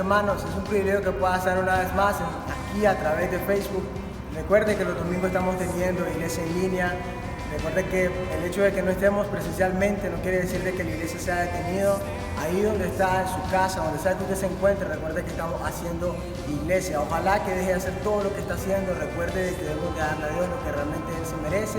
hermanos, es un privilegio que pueda estar una vez más aquí a través de Facebook. Recuerde que los domingos estamos teniendo iglesia en línea. Recuerde que el hecho de que no estemos presencialmente no quiere decir de que la iglesia se ha detenido. Ahí donde está, en su casa, donde sea que usted se encuentre, recuerde que estamos haciendo iglesia. Ojalá que deje de hacer todo lo que está haciendo. Recuerde que debemos de darle a Dios lo que realmente Él se merece.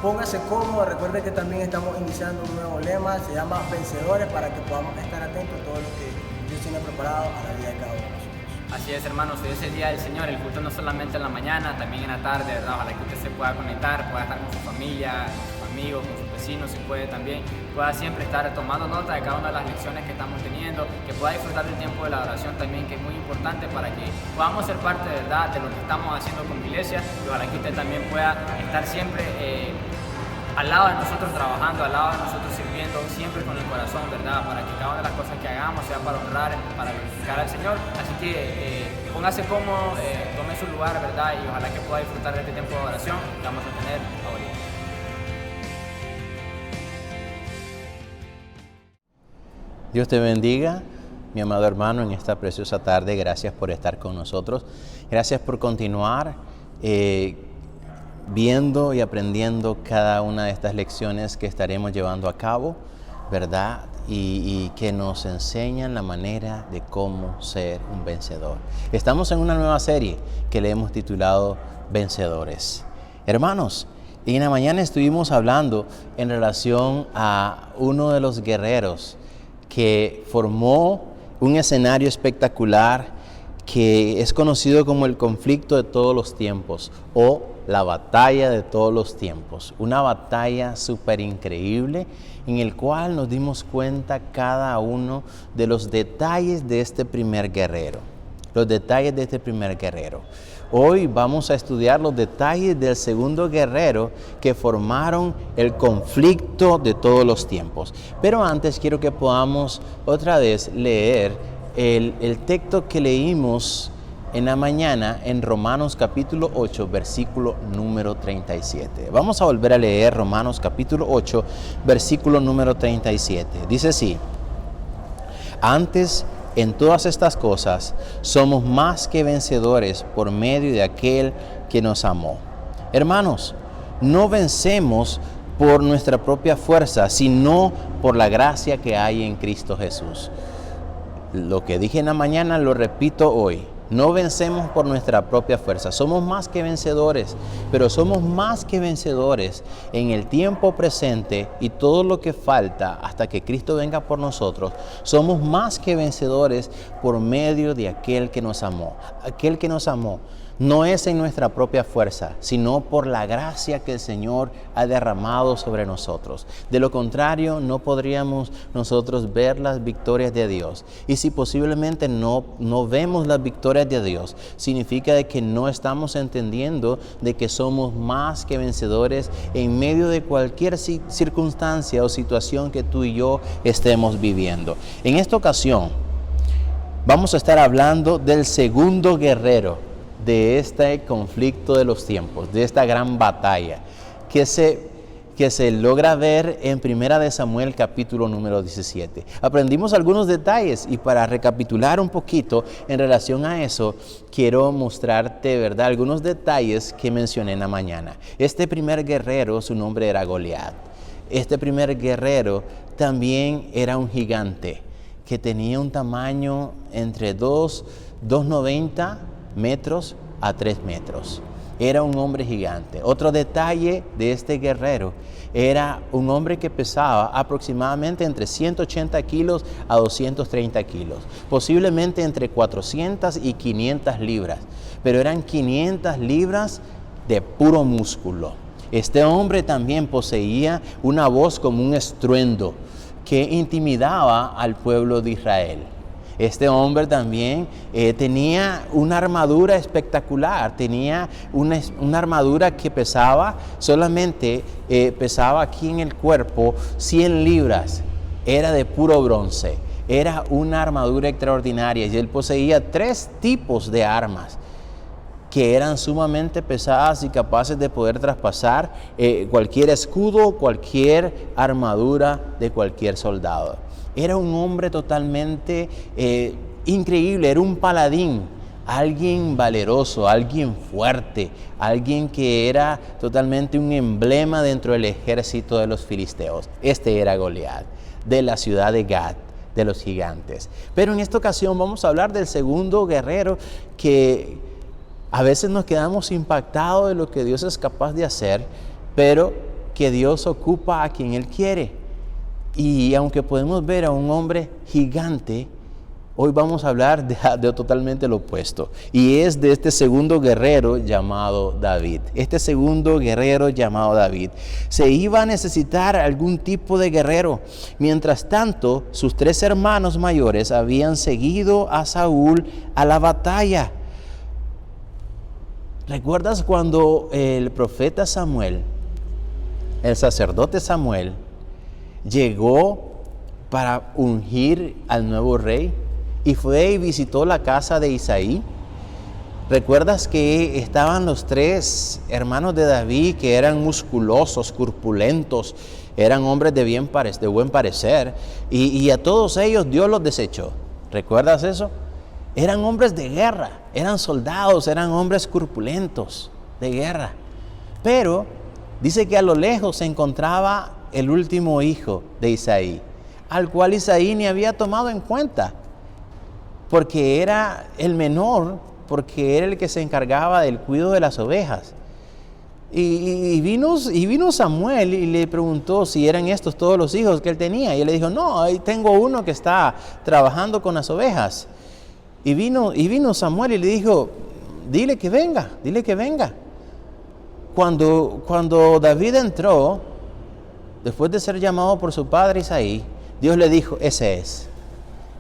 Póngase cómodo. Recuerde que también estamos iniciando un nuevo lema, se llama Vencedores, para que podamos estar atentos a todo lo que Dios tiene preparado a la vida de cada uno de nosotros. Así es, hermanos, hoy es el día del Señor, el culto no solamente en la mañana, también en la tarde, ¿verdad? Ojalá que usted se pueda conectar, pueda estar con su familia, con sus amigos, con sus vecinos, si puede también, pueda siempre estar tomando nota de cada una de las lecciones que estamos teniendo, que pueda disfrutar del tiempo de la oración también, que es muy importante para que podamos ser parte, ¿verdad?, de lo que estamos haciendo como iglesia, y ojalá que usted también pueda estar siempre al lado de nosotros trabajando, al lado de nosotros sirviendo, siempre con el corazón, ¿verdad? Para que cada una de las cosas que hagamos sea para honrar, para glorificar al Señor. Así que póngase cómodo, tome su lugar, ¿verdad? Y ojalá que pueda disfrutar de este tiempo de oración que vamos a tener ahorita. Dios te bendiga, mi amado hermano, en esta preciosa tarde. Gracias por estar con nosotros. Gracias por continuar viendo y aprendiendo cada una de estas lecciones que estaremos llevando a cabo, ¿verdad? Y que nos enseñan la manera de cómo ser un vencedor. Estamos en una nueva serie que le hemos titulado Vencedores. Hermanos, en la mañana estuvimos hablando en relación a uno de los guerreros que formó un escenario espectacular que es conocido como el conflicto de todos los tiempos o la batalla de todos los tiempos. Una batalla súper increíble en el cual nos dimos cuenta cada uno de los detalles de este primer guerrero. Los detalles de este primer guerrero. Hoy vamos a estudiar los detalles del segundo guerrero que formaron el conflicto de todos los tiempos. Pero antes quiero que podamos otra vez leer el texto que leímos en la mañana en Romanos capítulo 8, versículo número 37. Vamos a volver a leer Romanos capítulo 8, versículo número 37. Dice así: antes, en todas estas cosas, somos más que vencedores por medio de aquel que nos amó. Hermanos, no vencemos por nuestra propia fuerza, sino por la gracia que hay en Cristo Jesús. Lo que dije en la mañana lo repito hoy. No vencemos por nuestra propia fuerza, somos más que vencedores, pero somos más que vencedores en el tiempo presente y todo lo que falta hasta que Cristo venga por nosotros. Somos más que vencedores por medio de aquel que nos amó. Aquel que nos amó no es en nuestra propia fuerza, sino por la gracia que el Señor ha derramado sobre nosotros. De lo contrario, no podríamos nosotros ver las victorias de Dios. Y si posiblemente no vemos las victorias de Dios, significa de que no estamos entendiendo de que somos más que vencedores en medio de cualquier circunstancia o situación que tú y yo estemos viviendo. En esta ocasión, vamos a estar hablando del segundo guerrero de este conflicto de los tiempos, de esta gran batalla que se logra ver en 1 de Samuel capítulo número 17. Aprendimos algunos detalles y para recapitular un poquito en relación a eso, quiero mostrarte, ¿verdad?, algunos detalles que mencioné en la mañana. Este primer guerrero, su nombre era Goliat. Este primer guerrero también era un gigante que tenía un tamaño entre 2,90 metros a 3 metros. Era un hombre gigante. Otro detalle de este guerrero, era un hombre que pesaba aproximadamente entre 180 kilos a 230 kilos, posiblemente entre 400 y 500 libras, pero eran 500 libras de puro músculo. Este hombre también poseía una voz como un estruendo que intimidaba al pueblo de Israel. Este hombre también tenía una armadura espectacular, tenía una armadura que pesaba aquí en el cuerpo 100 libras, era de puro bronce, era una armadura extraordinaria y él poseía 3 tipos de armas que eran sumamente pesadas y capaces de poder traspasar cualquier escudo, cualquier armadura de cualquier soldado. Era un hombre totalmente increíble, era un paladín, alguien valeroso, alguien fuerte, alguien que era totalmente un emblema dentro del ejército de los filisteos. Este era Goliat, de la ciudad de Gat, de los gigantes. Pero en esta ocasión vamos a hablar del segundo guerrero, que a veces nos quedamos impactados de lo que Dios es capaz de hacer, pero que Dios ocupa a quien Él quiere. Y aunque podemos ver a un hombre gigante, hoy vamos a hablar de totalmente lo opuesto. Y es de este segundo guerrero llamado David. Este segundo guerrero llamado David. Se iba a necesitar algún tipo de guerrero. Mientras tanto, sus 3 hermanos mayores habían seguido a Saúl a la batalla. ¿Recuerdas cuando el profeta Samuel, el sacerdote Samuel, llegó para ungir al nuevo rey y fue y visitó la casa de Isaí? ¿Recuerdas que estaban los 3 hermanos de David que eran musculosos, corpulentos, eran hombres de buen parecer, y a todos ellos Dios los desechó? ¿Recuerdas eso? Eran hombres de guerra, eran soldados, eran hombres corpulentos de guerra. Pero dice que a lo lejos se encontraba el último hijo de Isaí, al cual Isaí ni había tomado en cuenta, porque era el menor, porque era el que se encargaba del cuidado de las ovejas. Y vino Samuel y le preguntó si eran estos todos los hijos que él tenía. Y él le dijo, no, ahí tengo uno que está trabajando con las ovejas. Y vino Samuel y le dijo, dile que venga. Cuando David entró, después de ser llamado por su padre Isaí, Dios le dijo, ese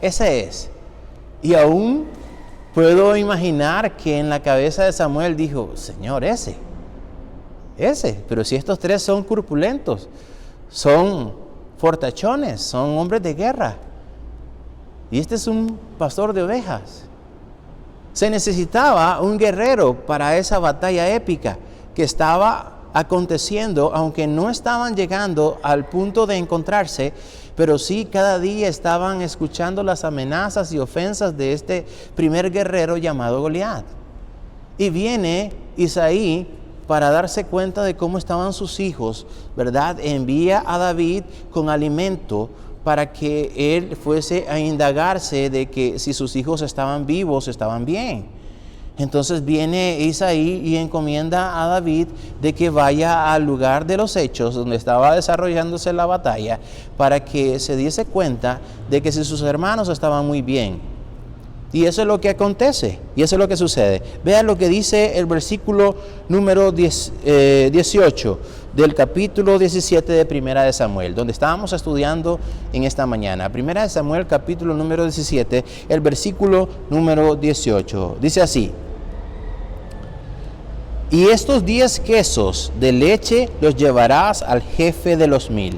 es. Y aún puedo imaginar que en la cabeza de Samuel dijo, Señor, ese, pero si estos 3 son corpulentos, son fortachones, son hombres de guerra, y este es un pastor de ovejas. Se necesitaba un guerrero para esa batalla épica que estaba aconteciendo, aunque no estaban llegando al punto de encontrarse, pero sí cada día estaban escuchando las amenazas y ofensas de este primer guerrero llamado Goliat. Y viene Isaí para darse cuenta de cómo estaban sus hijos, ¿verdad? Envía a David con alimento para que él fuese a indagarse de que si sus hijos estaban vivos, estaban bien. Entonces viene Isaí y encomienda a David de que vaya al lugar de los hechos donde estaba desarrollándose la batalla, para que se diese cuenta de que si sus hermanos estaban muy bien. Y eso es lo que acontece, y eso es lo que sucede. Vean lo que dice el versículo número 18 del capítulo 17 de Primera de Samuel, donde estábamos estudiando en esta mañana. Primera de Samuel, capítulo número 17, el versículo número 18. Dice así: y estos 10 quesos de leche los llevarás al jefe de los 1000.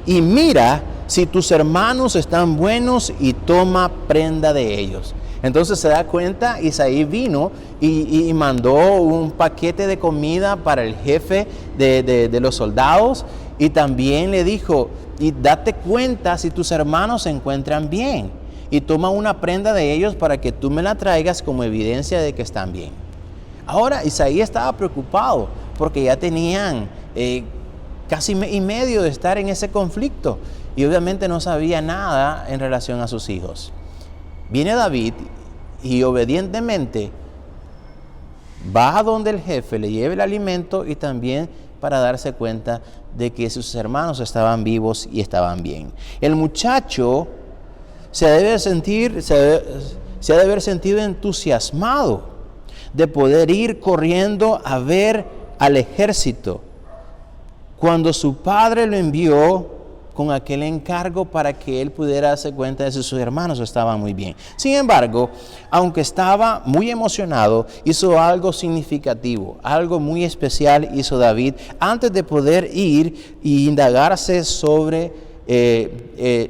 Y mira si tus hermanos están buenos y toma prenda de ellos. Entonces se da cuenta, Isaí vino y mandó un paquete de comida para el jefe de los soldados, y también le dijo, y date cuenta si tus hermanos se encuentran bien, y toma una prenda de ellos para que tú me la traigas como evidencia de que están bien. Ahora Isaí estaba preocupado porque ya tenían casi y medio de estar en ese conflicto, y obviamente no sabía nada en relación a sus hijos. Viene David y obedientemente va a donde el jefe le lleve el alimento, y también para darse cuenta de que sus hermanos estaban vivos y estaban bien. El muchacho se ha de haber sentido entusiasmado de poder ir corriendo a ver al ejército cuando su padre lo envió con aquel encargo para que él pudiera darse cuenta de si sus hermanos estaban muy bien. Sin embargo, aunque estaba muy emocionado, hizo algo significativo, algo muy especial hizo David antes de poder ir e indagarse sobre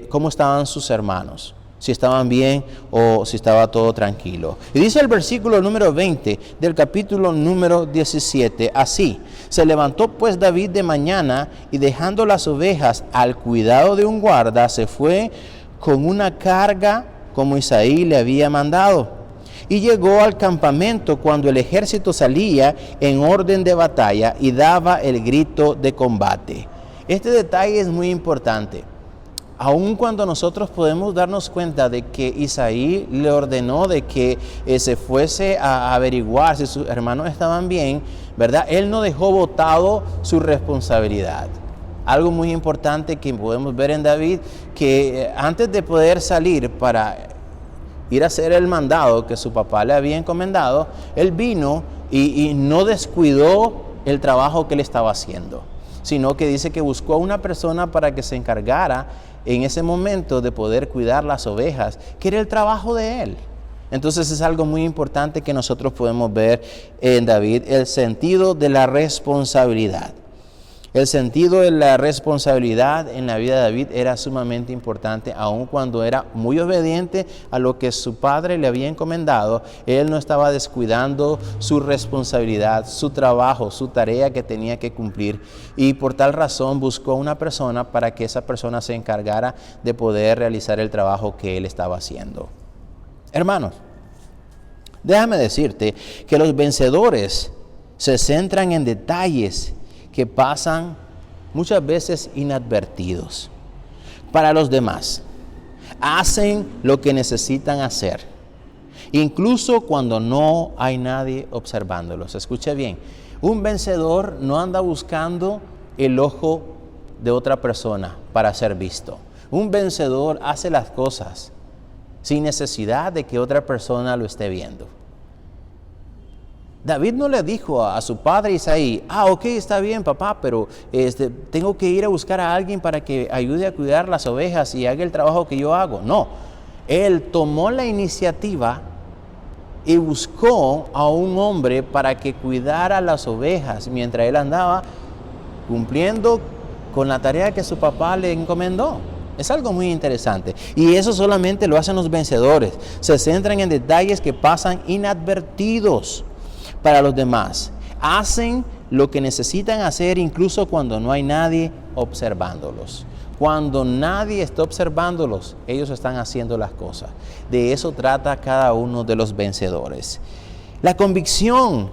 cómo estaban sus hermanos, si estaban bien o si estaba todo tranquilo. Y dice el versículo número 20 del capítulo número 17, así: se levantó pues David de mañana, y dejando las ovejas al cuidado de un guarda, se fue con una carga como Isaí le había mandado. Y llegó al campamento cuando el ejército salía en orden de batalla y daba el grito de combate. Este detalle es muy importante. Aun cuando nosotros podemos darnos cuenta de que Isaí le ordenó de que se fuese a averiguar si sus hermanos estaban bien, ¿verdad? Él no dejó botado su responsabilidad. Algo muy importante que podemos ver en David, que antes de poder salir para ir a hacer el mandado que su papá le había encomendado, él vino y no descuidó el trabajo que él estaba haciendo, sino que dice que buscó a una persona para que se encargara en ese momento de poder cuidar las ovejas, que era el trabajo de él. Entonces es algo muy importante que nosotros podemos ver en David, el sentido de la responsabilidad. El sentido de la responsabilidad en la vida de David era sumamente importante, aun cuando era muy obediente a lo que su padre le había encomendado. Él no estaba descuidando su responsabilidad, su trabajo, su tarea que tenía que cumplir, y por tal razón buscó una persona para que esa persona se encargara de poder realizar el trabajo que él estaba haciendo. Hermanos, déjame decirte que los vencedores se centran en detalles que pasan muchas veces inadvertidos para los demás. Hacen lo que necesitan hacer, incluso cuando no hay nadie observándolos. Escuche bien, un vencedor no anda buscando el ojo de otra persona para ser visto. Un vencedor hace las cosas sin necesidad de que otra persona lo esté viendo. David no le dijo a su padre Isaí, ok, está bien papá, pero tengo que ir a buscar a alguien para que ayude a cuidar las ovejas y haga el trabajo que yo hago. No, él tomó la iniciativa y buscó a un hombre para que cuidara las ovejas mientras él andaba cumpliendo con la tarea que su papá le encomendó. Es algo muy interesante, y eso solamente lo hacen los vencedores. Se centran en detalles que pasan inadvertidos para los demás. Hacen lo que necesitan hacer incluso cuando no hay nadie observándolos. Cuando nadie está observándolos, ellos están haciendo las cosas. De eso trata cada uno de los vencedores. La convicción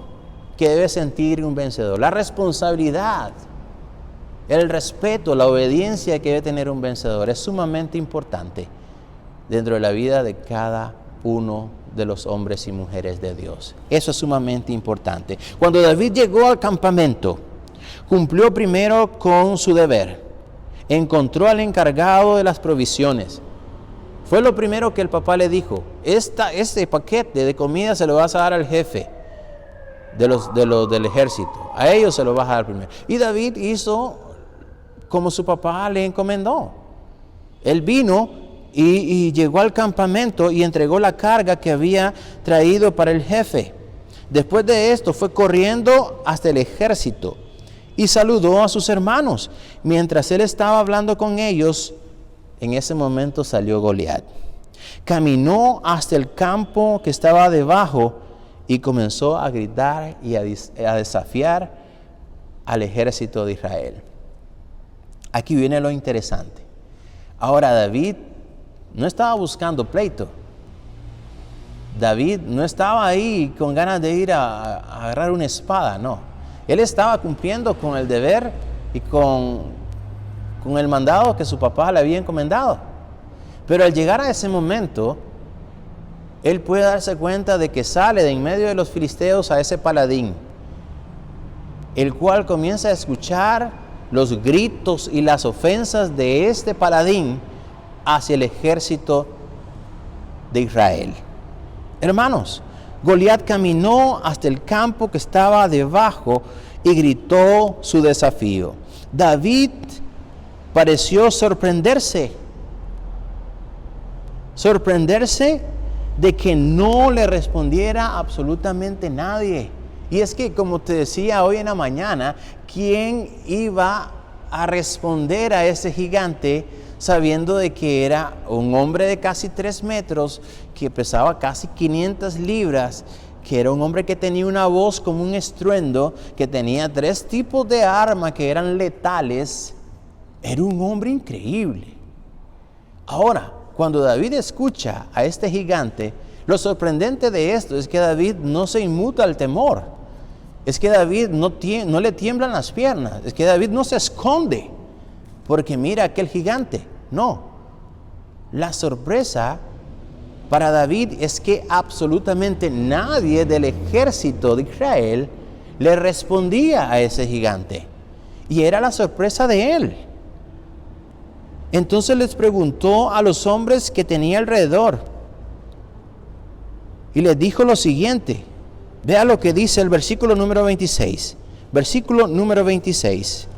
que debe sentir un vencedor, la responsabilidad, el respeto, la obediencia que debe tener un vencedor es sumamente importante dentro de la vida de cada uno de los hombres y mujeres de Dios. Eso es sumamente importante. Cuando David llegó al campamento, cumplió primero con su deber. Encontró al encargado de las provisiones. Fue lo primero que el papá le dijo: este paquete de comida se lo vas a dar al jefe del ejército. A ellos se lo vas a dar primero. Y David hizo como su papá le encomendó. Él vino y llegó al campamento y entregó la carga que había traído para el jefe. Después de esto fue corriendo hasta el ejército y saludó a sus hermanos. Mientras él estaba hablando con ellos, en ese momento salió Goliat. Caminó hasta el campo que estaba debajo y comenzó a gritar y a desafiar al ejército de Israel. Aquí viene lo interesante. Ahora David no estaba buscando pleito. David no estaba ahí con ganas de ir a agarrar una espada, no. Él estaba cumpliendo con el deber y con el mandado que su papá le había encomendado. Pero al llegar a ese momento, él puede darse cuenta de que sale de en medio de los filisteos a ese paladín, el cual comienza a escuchar los gritos y las ofensas de este paladín hacia el ejército de Israel. Hermanos, Goliat caminó hasta el campo que estaba debajo y gritó su desafío. David pareció sorprenderse de que no le respondiera absolutamente nadie. Y es que, como te decía hoy en la mañana, ¿quién iba a responder a ese gigante sabiendo de que era un hombre de casi 3 metros, que pesaba casi 500 libras, que era un hombre que tenía una voz como un estruendo, que tenía 3 tipos de armas que eran letales? Era un hombre increíble. Ahora, cuando David escucha a este gigante, lo sorprendente de esto es que David no se inmuta al temor. Es que David no le tiemblan las piernas. Es que David no se esconde porque mira aquel gigante. No. La sorpresa para David es que absolutamente nadie del ejército de Israel le respondía a ese gigante. Y era la sorpresa de él. Entonces les preguntó a los hombres que tenía alrededor y les dijo lo siguiente. Vea lo que dice el versículo número 26. Versículo número 26.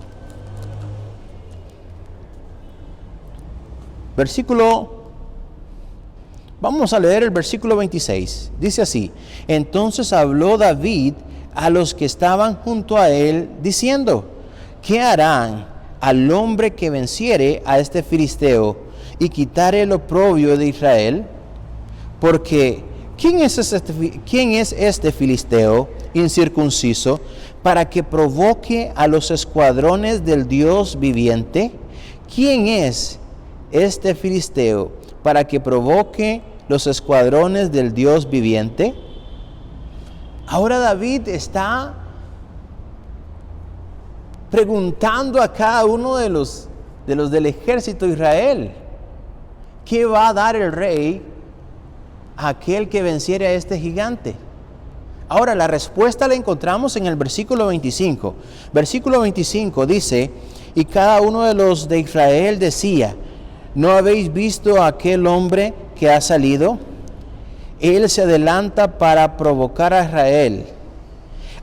Vamos a leer el versículo 26. Dice así: entonces habló David a los que estaban junto a él, diciendo: ¿qué harán al hombre que venciere a este filisteo y quitare el oprobio de Israel? Porque ¿quién es este filisteo incircunciso para que provoque a los escuadrones del Dios viviente? ¿Quién es este filisteo para que provoque los escuadrones del Dios viviente? Ahora David está preguntando a cada uno de los del ejército de Israel: ¿qué va a dar el rey a aquel que venciere a este gigante? Ahora la respuesta la encontramos en el versículo 25. Versículo 25 dice: y cada uno de los de Israel decía: ¿no habéis visto a aquel hombre que ha salido? Él se adelanta para provocar a Israel.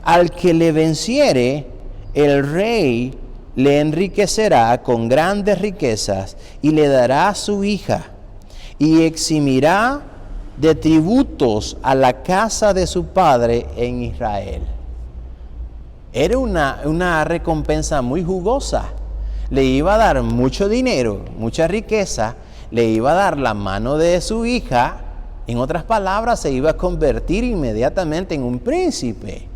Al que le venciere, el rey le enriquecerá con grandes riquezas y le dará su hija y eximirá de tributos a la casa de su padre en Israel. Era una recompensa muy jugosa. Le iba a dar mucho dinero, mucha riqueza, le iba a dar la mano de su hija. En otras palabras, se iba a convertir inmediatamente en un príncipe,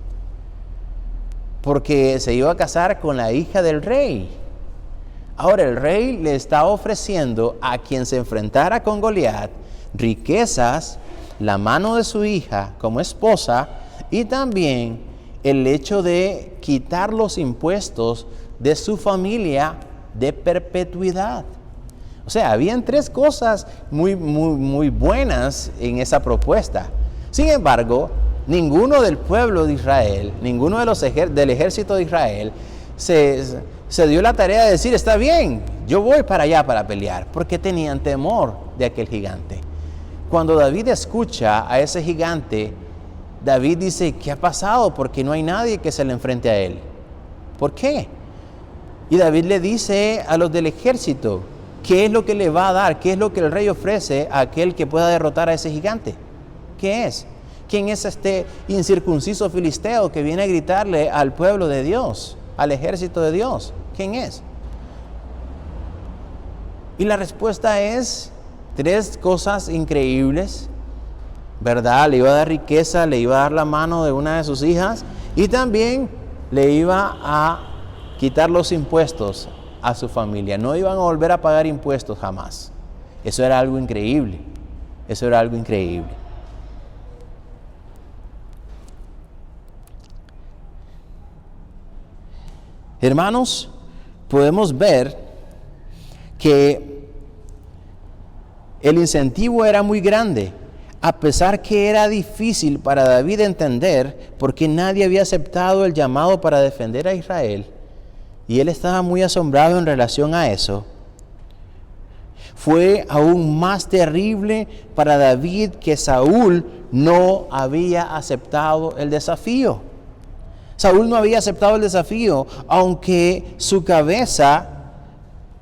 porque se iba a casar con la hija del rey. Ahora el rey le está ofreciendo a quien se enfrentara con Goliat riquezas, la mano de su hija como esposa y también el hecho de quitar los impuestos de su familia de perpetuidad. O sea, habían tres cosas muy buenas en esa propuesta. Sin embargo, ninguno del pueblo de Israel, ninguno de los del ejército de Israel se dio la tarea de decir: está bien, yo voy para allá para pelear, porque tenían temor de aquel gigante. Cuando David escucha a ese gigante, David dice: ¿qué ha pasado? Porque no hay nadie que se le enfrente a él. ¿Por qué? Y David le dice a los del ejército: ¿qué es lo que le va a dar? ¿Qué es lo que el rey ofrece a aquel que pueda derrotar a ese gigante? ¿Qué es? ¿Quién es este incircunciso filisteo que viene a gritarle al pueblo de Dios, al ejército de Dios? ¿Quién es? Y la respuesta es tres cosas increíbles, ¿verdad? Le iba a dar riqueza, le iba a dar la mano de una de sus hijas y también le iba a quitar los impuestos a su familia. No iban a volver a pagar impuestos jamás. Eso era algo increíble. Eso era algo increíble. Hermanos, podemos ver que el incentivo era muy grande, a pesar que era difícil para David entender por qué nadie había aceptado el llamado para defender a Israel. Y él estaba muy asombrado en relación a eso. Fue aún más terrible para David que Saúl no había aceptado el desafío. Saúl no había aceptado el desafío, aunque su cabeza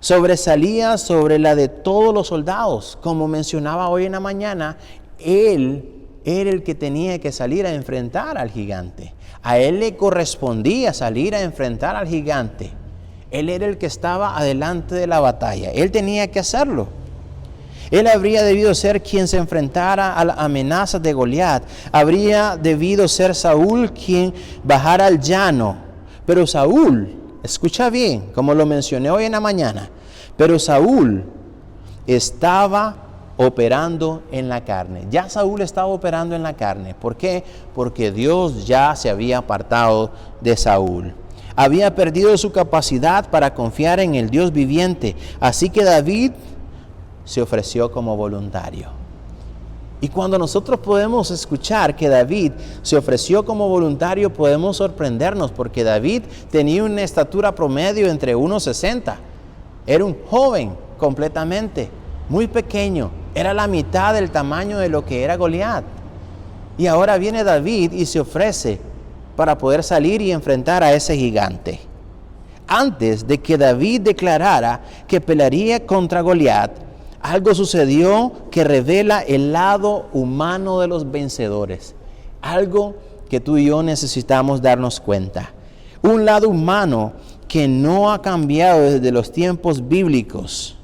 sobresalía sobre la de todos los soldados. Como mencionaba hoy en la mañana, él era el que tenía que salir a enfrentar al gigante. A él le correspondía salir a enfrentar al gigante. Él era el que estaba adelante de la batalla. Él tenía que hacerlo. Él habría debido ser quien se enfrentara a las amenazas de Goliat. Habría debido ser Saúl quien bajara al llano. Pero Saúl, escucha bien, como lo mencioné hoy en la mañana, pero Saúl estaba operando en la carne. Ya Saúl estaba operando en la carne. ¿Por qué? Porque Dios ya se había apartado de Saúl. Había perdido su capacidad para confiar en el Dios viviente. Así que David se ofreció como voluntario. Y cuando nosotros podemos escuchar que David se ofreció como voluntario, podemos sorprendernos, porque David tenía una estatura promedio entre 1,60. Era un joven completamente, muy pequeño. Era la mitad del tamaño de lo que era Goliat. Y ahora viene David y se ofrece para poder salir y enfrentar a ese gigante. Antes de que David declarara que pelearía contra Goliat, algo sucedió que revela el lado humano de los vencedores. Algo que tú y yo necesitamos darnos cuenta. Un lado humano que no ha cambiado desde los tiempos bíblicos,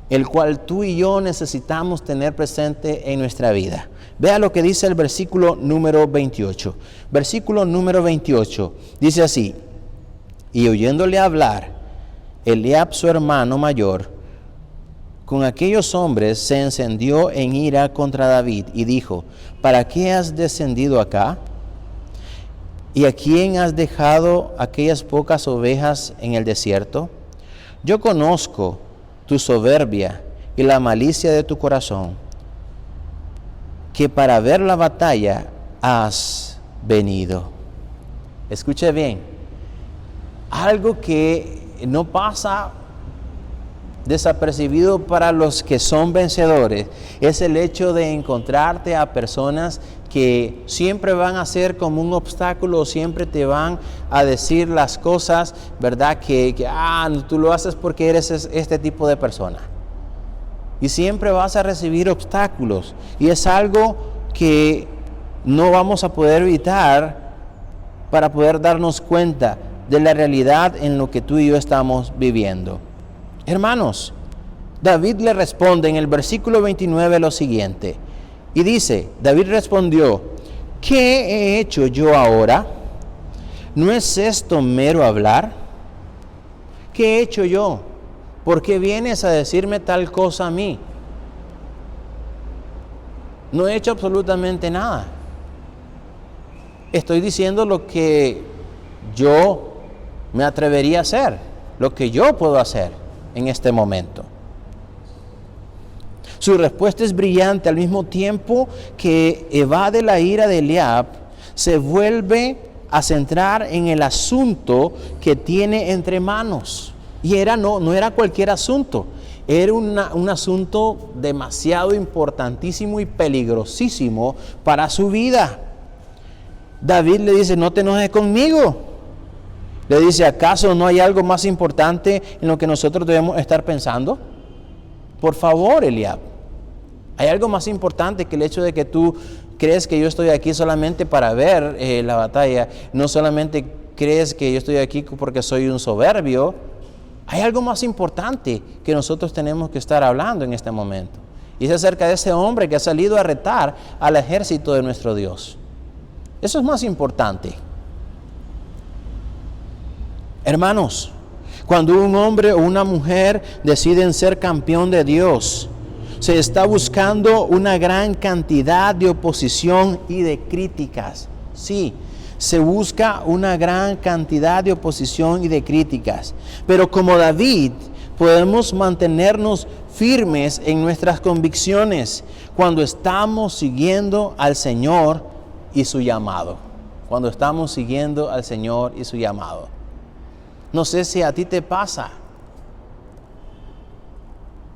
el cual tú y yo necesitamos tener presente en nuestra vida. Vea lo que dice el versículo número 28. Versículo número 28 dice así: y oyéndole hablar, Eliab, su hermano mayor, con aquellos hombres se encendió en ira contra David y dijo: ¿para qué has descendido acá? ¿Y a quién has dejado aquellas pocas ovejas en el desierto? Yo conozco tu soberbia y la malicia de tu corazón, que para ver la batalla has venido. Escuche bien, algo que no pasa desapercibido para los que son vencedores es el hecho de encontrarte a personas que siempre van a ser como un obstáculo, siempre te van a decir las cosas, ¿verdad? Que tú lo haces porque eres este tipo de persona. Y siempre vas a recibir obstáculos. Y es algo que no vamos a poder evitar para poder darnos cuenta de la realidad en lo que tú y yo estamos viviendo. Hermanos, David le responde en el versículo 29 lo siguiente. Y dice, David respondió: ¿qué he hecho yo ahora? ¿No es esto mero hablar? ¿Qué he hecho yo? ¿Por qué vienes a decirme tal cosa a mí? No he hecho absolutamente nada. Estoy diciendo lo que yo me atrevería a hacer, lo que yo puedo hacer en este momento. Su respuesta es brillante, al mismo tiempo que evade la ira de Eliab, se vuelve a centrar en el asunto que tiene entre manos. Y no era cualquier asunto, era un asunto demasiado importantísimo y peligrosísimo para su vida. David le dice: no te enojes conmigo. Le dice: ¿acaso no hay algo más importante en lo que nosotros debemos estar pensando? Por favor, Eliab, ¿hay algo más importante que el hecho de que tú crees que yo estoy aquí solamente para ver la batalla? No solamente crees que yo estoy aquí porque soy un soberbio. Hay algo más importante que nosotros tenemos que estar hablando en este momento. Y es acerca de ese hombre que ha salido a retar al ejército de nuestro Dios. Eso es más importante. Hermanos, cuando un hombre o una mujer deciden ser campeón de Dios, se está buscando una gran cantidad de oposición y de críticas. Sí, se busca una gran cantidad de oposición y de críticas. Pero como David, podemos mantenernos firmes en nuestras convicciones cuando estamos siguiendo al Señor y su llamado. Cuando estamos siguiendo al Señor y su llamado. No sé si a ti te pasa.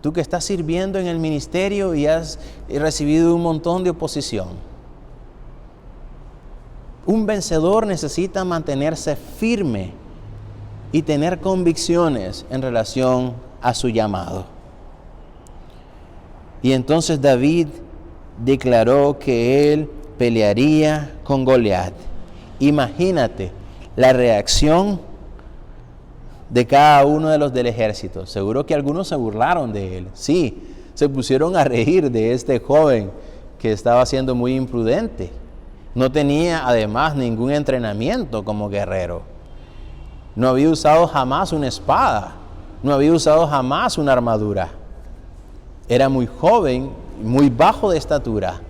Tú que estás sirviendo en el ministerio y has recibido un montón de oposición. Un vencedor necesita mantenerse firme y tener convicciones en relación a su llamado. Y entonces David declaró que él pelearía con Goliat. Imagínate la reacción de cada uno de los del ejército. Seguro que algunos se burlaron de él. Sí, se pusieron a reír de este joven que estaba siendo muy imprudente. No tenía además ningún entrenamiento como guerrero. No había usado jamás una espada. No había usado jamás una armadura. Era muy joven, muy bajo de estatura.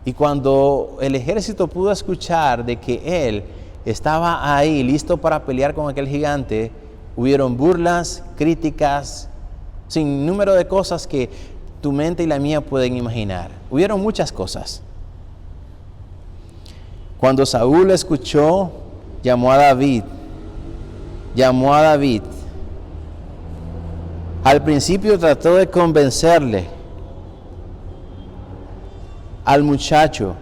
Y cuando el ejército pudo escuchar de que él estaba ahí listo para pelear con aquel gigante, hubieron burlas, críticas, sin número de cosas que tu mente y la mía pueden imaginar. Hubieron muchas cosas. Cuando Saúl escuchó, llamó a David. Al principio trató de convencerle al muchacho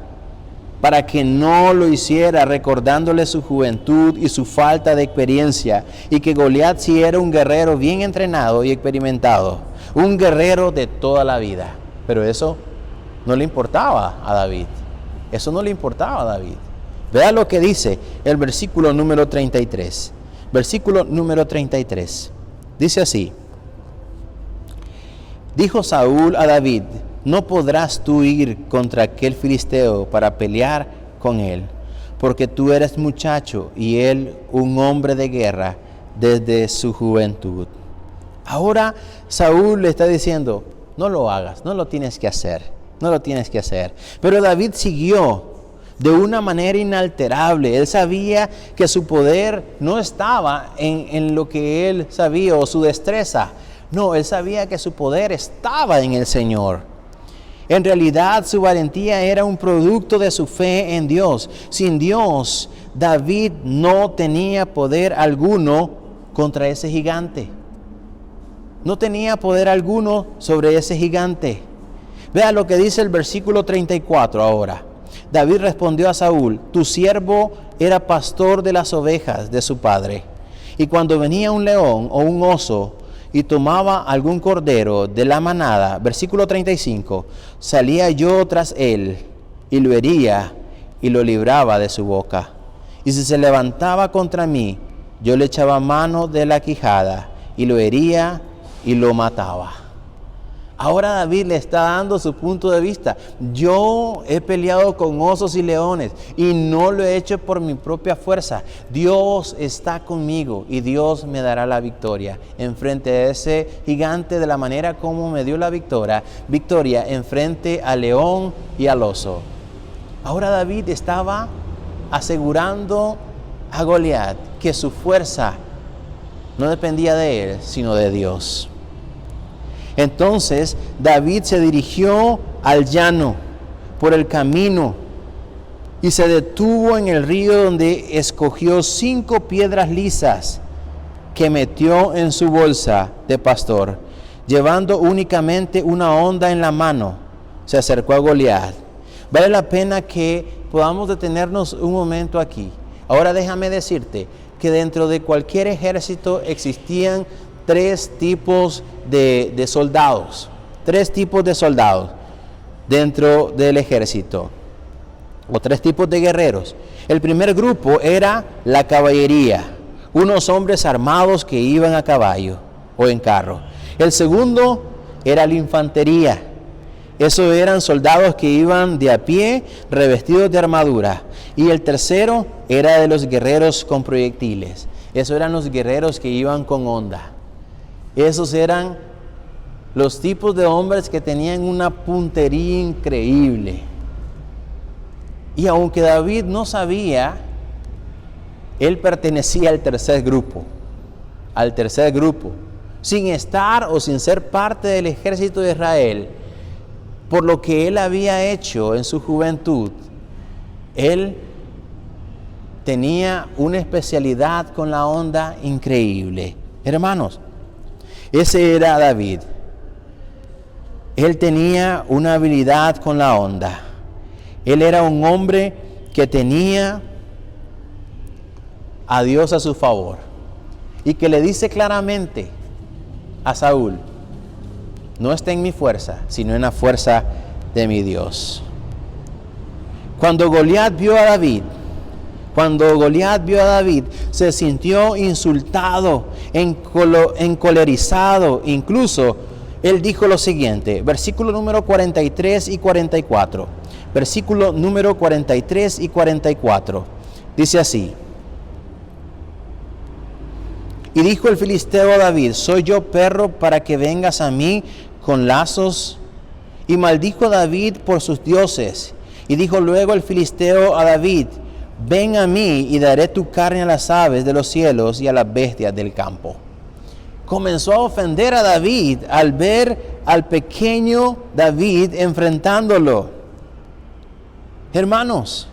para que no lo hiciera, recordándole su juventud y su falta de experiencia, y que Goliat sí era un guerrero bien entrenado y experimentado, un guerrero de toda la vida. Pero eso no le importaba a David. Vea lo que dice el versículo número 33. Versículo número 33. Dice así: dijo Saúl a David: no podrás tú ir contra aquel filisteo para pelear con él, porque tú eres muchacho y él un hombre de guerra desde su juventud. Ahora Saúl le está diciendo: no lo hagas, no lo tienes que hacer. Pero David siguió de una manera inalterable. Él sabía que su poder no estaba en lo que él sabía o su destreza. No, él sabía que su poder estaba en el Señor. En realidad, su valentía era un producto de su fe en Dios. Sin Dios, David no tenía poder alguno contra ese gigante. No tenía poder alguno sobre ese gigante. Vea lo que dice el versículo 34 ahora. David respondió a Saúl: tu siervo era pastor de las ovejas de su padre. Y cuando venía un león o un oso y tomaba algún cordero de la manada, versículo 35, salía yo tras él y lo hería y lo libraba de su boca. Y si se levantaba contra mí, yo le echaba mano de la quijada y lo hería y lo mataba. Ahora David le está dando su punto de vista. Yo he peleado con osos y leones y no lo he hecho por mi propia fuerza. Dios está conmigo y Dios me dará la victoria en frente a ese gigante, de la manera como me dio la victoria en frente al león y al oso. Ahora David estaba asegurando a Goliat que su fuerza no dependía de él, sino de Dios. Entonces David se dirigió al llano por el camino y se detuvo en el río, donde escogió 5 piedras lisas que metió en su bolsa de pastor, llevando únicamente una honda en la mano. Se acercó a Goliat. Vale la pena que podamos detenernos un momento aquí. Ahora déjame decirte que dentro de cualquier ejército existían 3 tipos de soldados. 3 tipos de soldados dentro del ejército, o 3 tipos de guerreros. El primer grupo era la caballería, unos hombres armados que iban a caballo o en carro. El segundo era la infantería. Esos eran soldados que iban de a pie, revestidos de armadura. Y el tercero era de los guerreros con proyectiles. Esos eran los guerreros que iban con honda. Esos eran los tipos de hombres que tenían una puntería increíble. Y aunque David no sabía, él pertenecía al tercer grupo. Sin estar o sin ser parte del ejército de Israel, por lo que él había hecho en su juventud, él tenía una especialidad con la honda increíble. Hermanos, ese era David. Él tenía una habilidad con la honda. Él era un hombre que tenía a Dios a su favor y que le dice claramente a Saúl: no está en mi fuerza, sino en la fuerza de mi Dios. Cuando Goliat vio a David, se sintió insultado, encolerizado. Incluso él dijo lo siguiente, versículo número 43 y 44. Versículo número 43 y 44. Dice así: Y dijo el filisteo a David: ¿soy yo perro para que vengas a mí con lazos? Y maldijo David por sus dioses. Y dijo luego el filisteo a David: ven a mí y daré tu carne a las aves de los cielos y a las bestias del campo. Comenzó a ofender a David al ver al pequeño David enfrentándolo. Hermanos,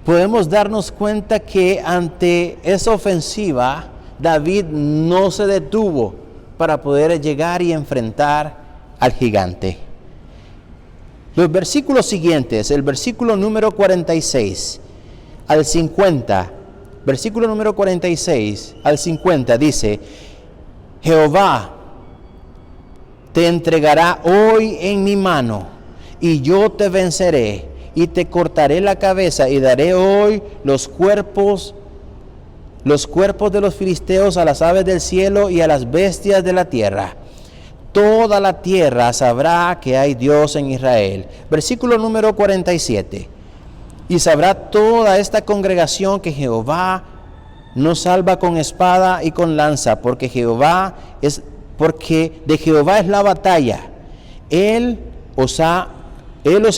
podemos darnos cuenta que ante esa ofensiva, David no se detuvo para poder llegar y enfrentar al gigante. Los versículos siguientes, el versículo número 46 al 50, versículo número 46 al 50 dice: Jehová te entregará hoy en mi mano, y yo te venceré, y te cortaré la cabeza, y daré hoy los cuerpos de los filisteos a las aves del cielo y a las bestias de la tierra. Toda la tierra sabrá que hay Dios en Israel. Versículo número 47. Y sabrá toda esta congregación que Jehová no salva con espada y con lanza, porque de Jehová es la batalla. Él os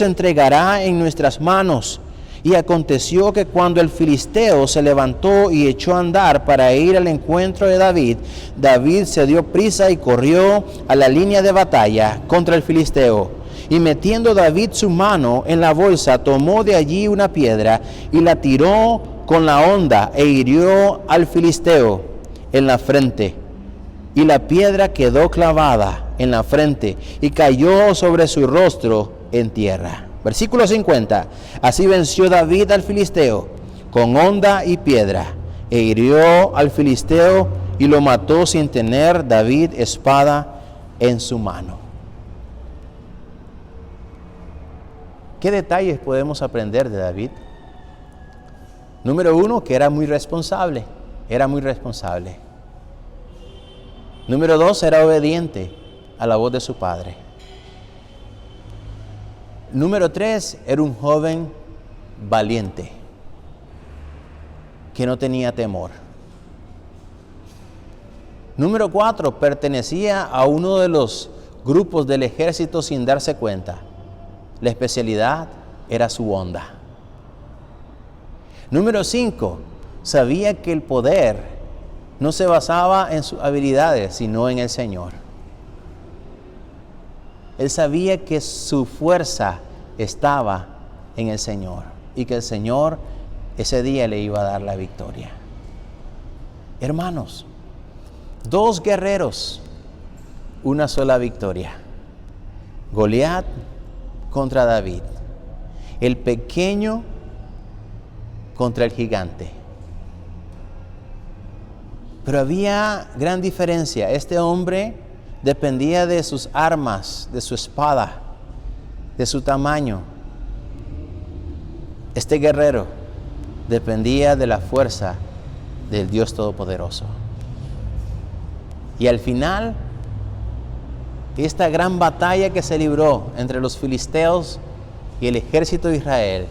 entregará en nuestras manos. Y aconteció que cuando el filisteo se levantó y echó a andar para ir al encuentro de David, David se dio prisa y corrió a la línea de batalla contra el filisteo. Y metiendo David su mano en la bolsa, tomó de allí una piedra y la tiró con la honda e hirió al filisteo en la frente. Y la piedra quedó clavada en la frente y cayó sobre su rostro en tierra. Versículo 50. Así venció David al filisteo con honda y piedra, e hirió al filisteo y lo mató sin tener David espada en su mano. ¿Qué detalles podemos aprender de David? Número 1, que era muy responsable. Número 2, era obediente a la voz de su padre. Número 3, era un joven valiente, que no tenía temor. Número 4, pertenecía a uno de los grupos del ejército sin darse cuenta. La especialidad era su honda. Número 5, sabía que el poder no se basaba en sus habilidades, sino en el Señor. Él sabía que su fuerza estaba en el Señor y que el Señor ese día le iba a dar la victoria. Hermanos, 2 guerreros, una sola victoria. Goliat contra David. El pequeño contra el gigante. Pero había gran diferencia. Este hombre dependía de sus armas, de su espada, de su tamaño. Este guerrero dependía de la fuerza del Dios Todopoderoso. Y al final, esta gran batalla que se libró entre los filisteos y el ejército de Israel,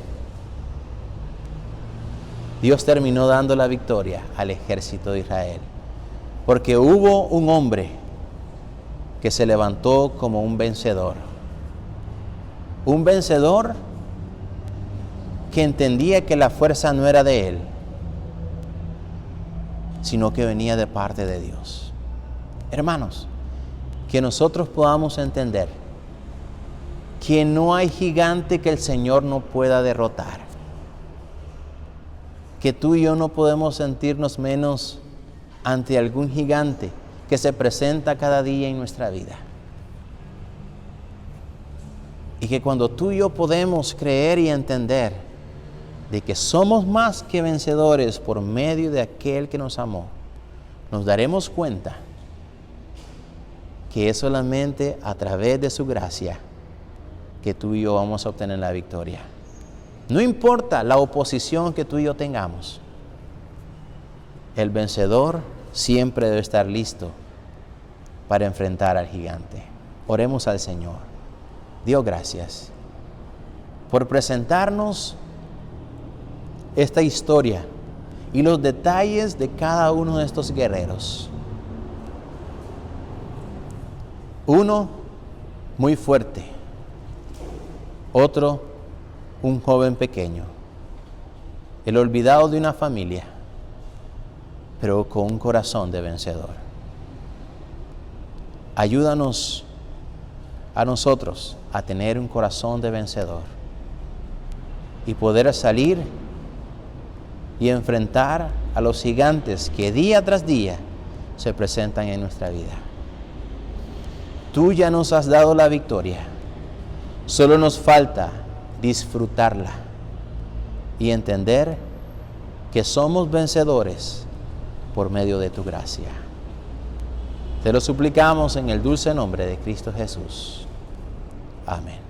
Dios terminó dando la victoria al ejército de Israel, porque hubo un hombre que se levantó como un vencedor que entendía que la fuerza no era de él, sino que venía de parte de Dios. Hermanos, que nosotros podamos entender que no hay gigante que el Señor no pueda derrotar, que tú y yo no podemos sentirnos menos ante algún gigante que se presenta cada día en nuestra vida. Y que cuando tú y yo podemos creer y entender de que somos más que vencedores por medio de aquel que nos amó, nos daremos cuenta que es solamente a través de su gracia que tú y yo vamos a obtener la victoria. No importa la oposición que tú y yo tengamos, el vencedor siempre debe estar listo para enfrentar al gigante. Oremos al Señor. Dios, gracias por presentarnos esta historia y los detalles de cada uno de estos guerreros. Uno muy fuerte, otro un joven pequeño, el olvidado de una familia, pero con un corazón de vencedor. Ayúdanos a nosotros a tener un corazón de vencedor y poder salir y enfrentar a los gigantes que día tras día se presentan en nuestra vida. Tú ya nos has dado la victoria, solo nos falta disfrutarla y entender que somos vencedores por medio de tu gracia. Te lo suplicamos en el dulce nombre de Cristo Jesús. Amén.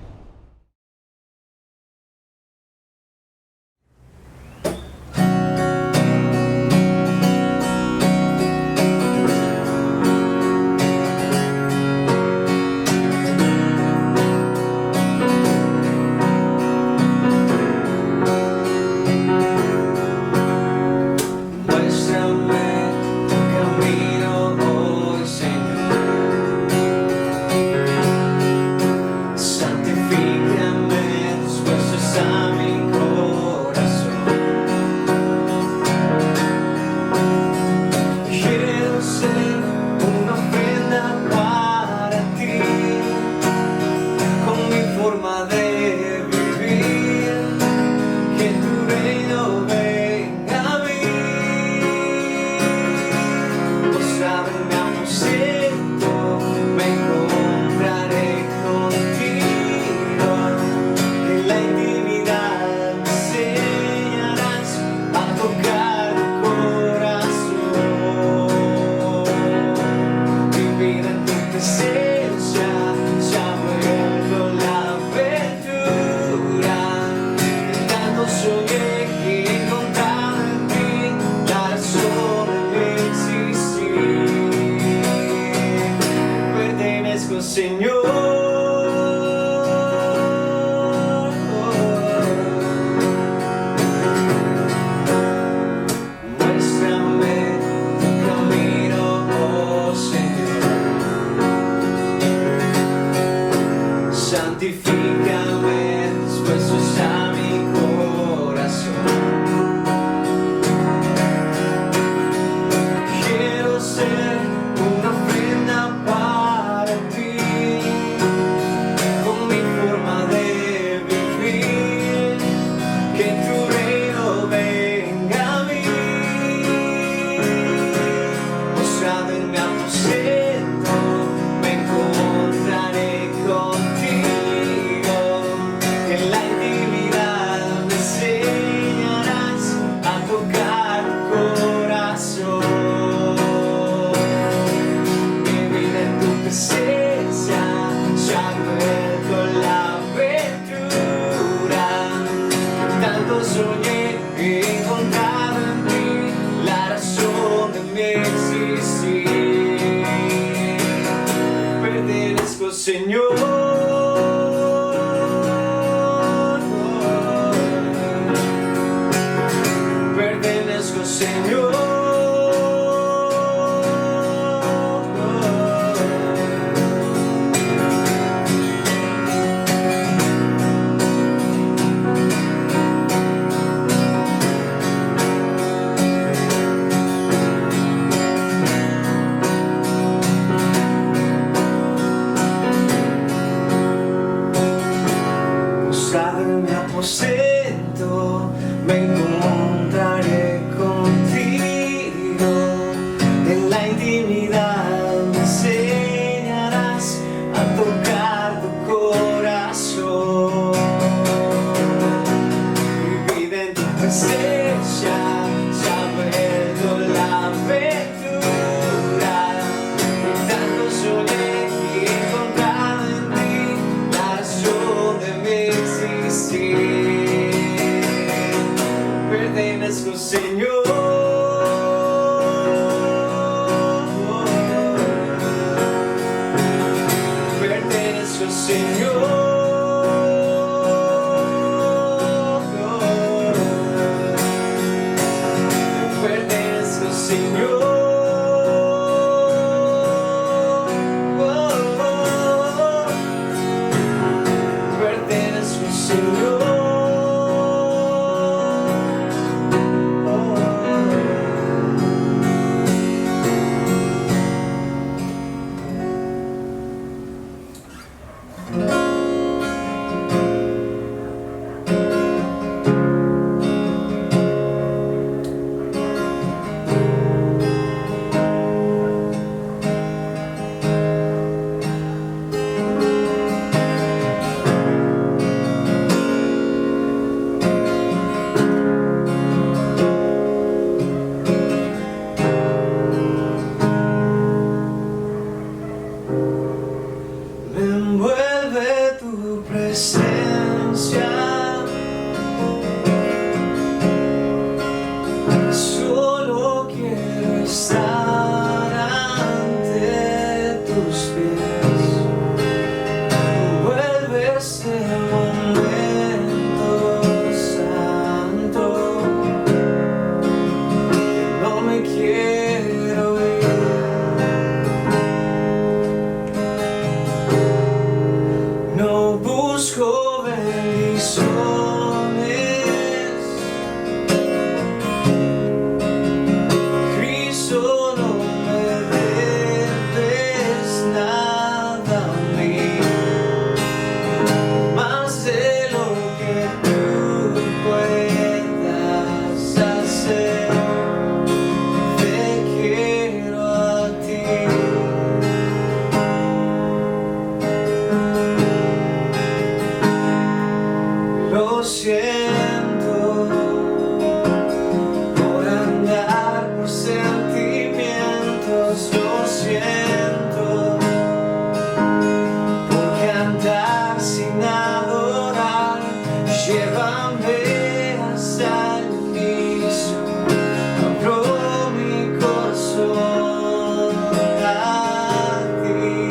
Me envuelve tu presencia. Solo quiero estar ante tus pies. Vuelve ese momento santo. No me quiero ir. No busco bendiciones. Cristo, no me debes nada a mí, más de lo que tú puedas hacer. Te quiero a ti. Lo siento por andar por sentimientos, lo siento por cantar sin adorar. Llévame hasta el inicio, abro mi corazón a ti.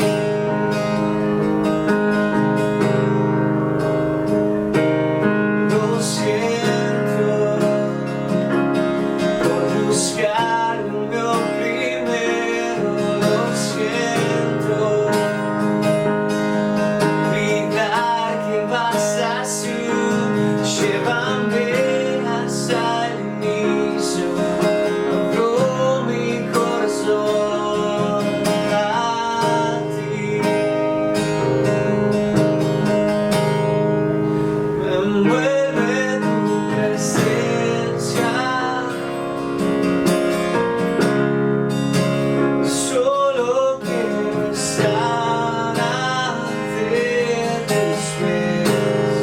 Lo siento por buscarme primero, lo siento, olvidar que vas así. Llévame hasta el inicio, abro mi corazón a ti. Me envuelve tu presencia. Solo quiero estar ante tus pies.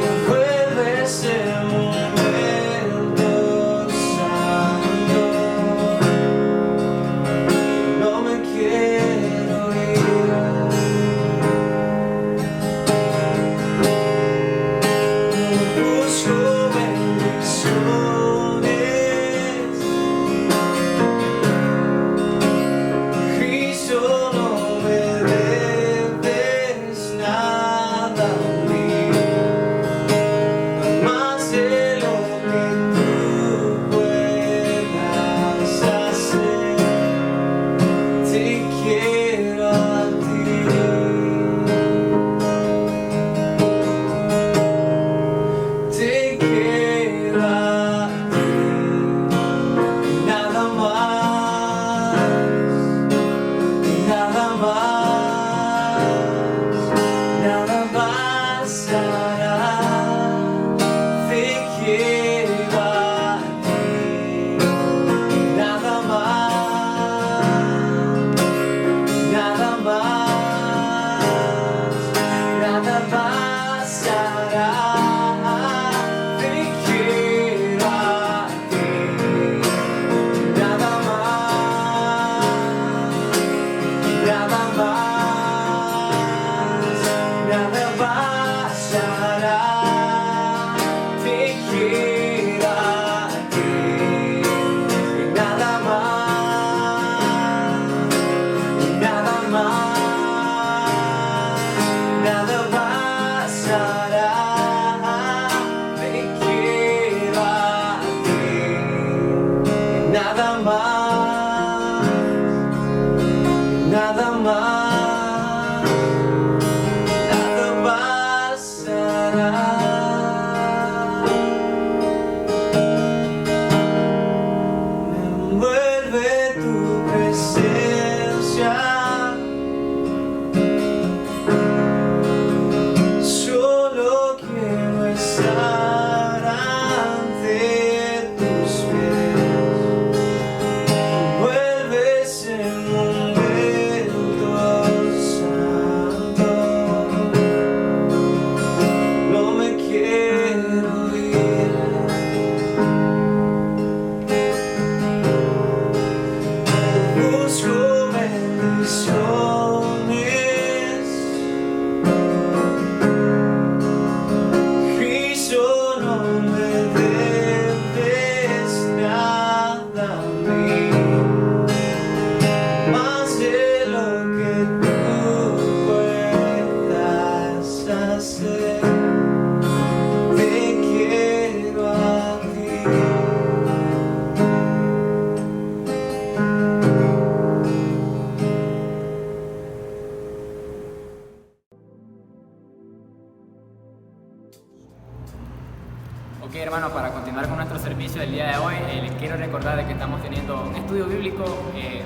Envuelve ese momento santo. No me quiero ir. Busco bendiciones. Cristo, no me debes nada a mí, más de lo que tú puedas hacer. Te quiero a ti. Te quiero a ti, nada más, nada más, nada más hará. Te quiero a ti, nada más, nada más, nada más hará. Te quiero a ti, nada más, nada más, nada más hará. Te quiero a ti, nada más, nada más, nada más hará. Te quiero a ti, nada más, nada más, nada más hará. Me envuelve tu presencia. Solo quiero estar ante tus pies. Vuelve ese momento santo. No me quiero ir. Busco bendición. Ok, hermano, para continuar con nuestro servicio del día de hoy, les quiero recordar de que estamos teniendo un estudio bíblico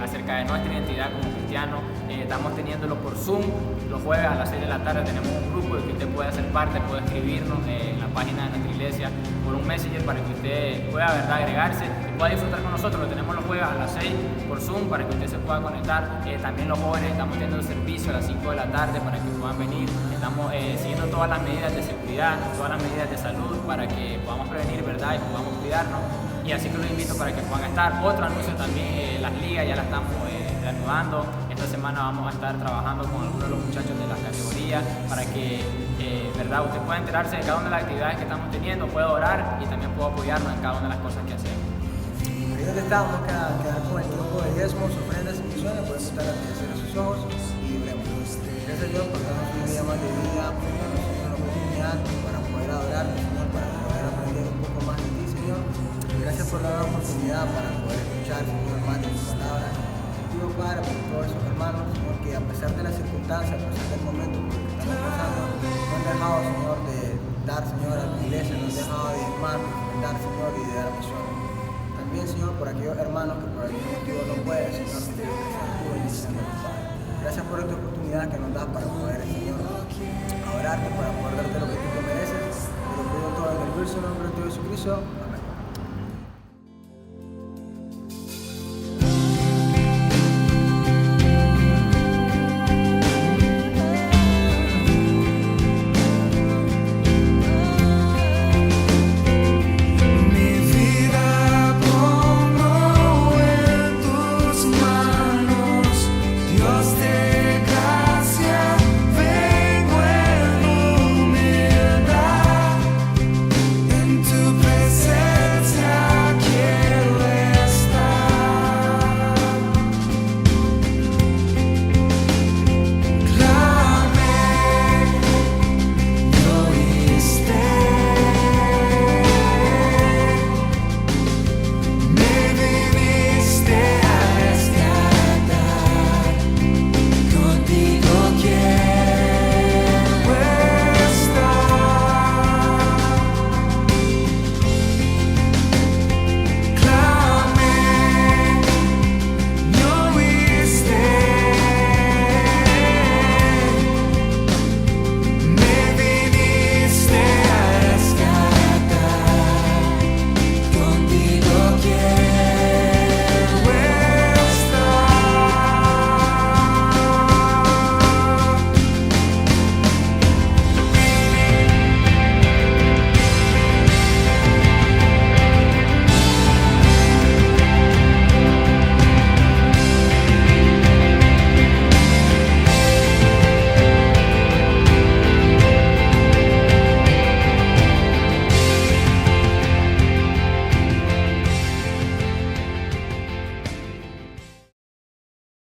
acerca de nuestra identidad como cristianos. Estamos teniéndolo por Zoom, los jueves a las 6 de la tarde. Tenemos un grupo del que usted puede hacer parte, puede escribirnos en la página de nuestra iglesia por un messenger para que usted pueda, ¿verdad?, agregarse y pueda disfrutar con nosotros. Lo tenemos los jueves a las 6 por Zoom para que usted se pueda conectar. También los jóvenes estamos teniendo el servicio a las 5 de la tarde para que puedan venir. Estamos siguiendo todas las medidas de seguridad, todas las medidas de salud para que podamos prevenir, ¿verdad?, y podamos cuidarnos. Y así que los invito para que puedan estar. Otro anuncio también, las ligas ya las estamos reanudando. Esta semana vamos a estar trabajando con algunos de los muchachos de las categorías para que, ¿verdad?, usted pueda enterarse de cada una de las actividades que estamos teniendo, pueda orar y también pueda apoyarnos en cada una de las cosas que hacemos. Ahí donde estamos, quedar con el grupo de diezmos, ofrendas y misiones, podemos estar a cierre sus ojos y oremos. Gracias Dios por darnos un día más de vida, por darnos una oportunidad para poder adorarte, Señor, para poder aprender un poco más de ti, Señor. Gracias por dar la oportunidad para poder escuchar, Señor, más de tu palabra. Pido, Padre, por todos esos hermanos, Señor, que a pesar de las circunstancias, a pesar del momento por el que estamos pasando, no han dejado, Señor, de dar, Señor, a tu iglesia, no han dejado de amar, de dar, Señor, y de dar misiones. También, Señor, por aquellos hermanos que por algún motivo no pueden, Señor, que te tu bendición, Padre. Gracias por esta oportunidad que nos das para poder, Señor, adorarte, para poder darte lo que tú te mereces. Te lo pido todo en el dulce nombre de Jesucristo.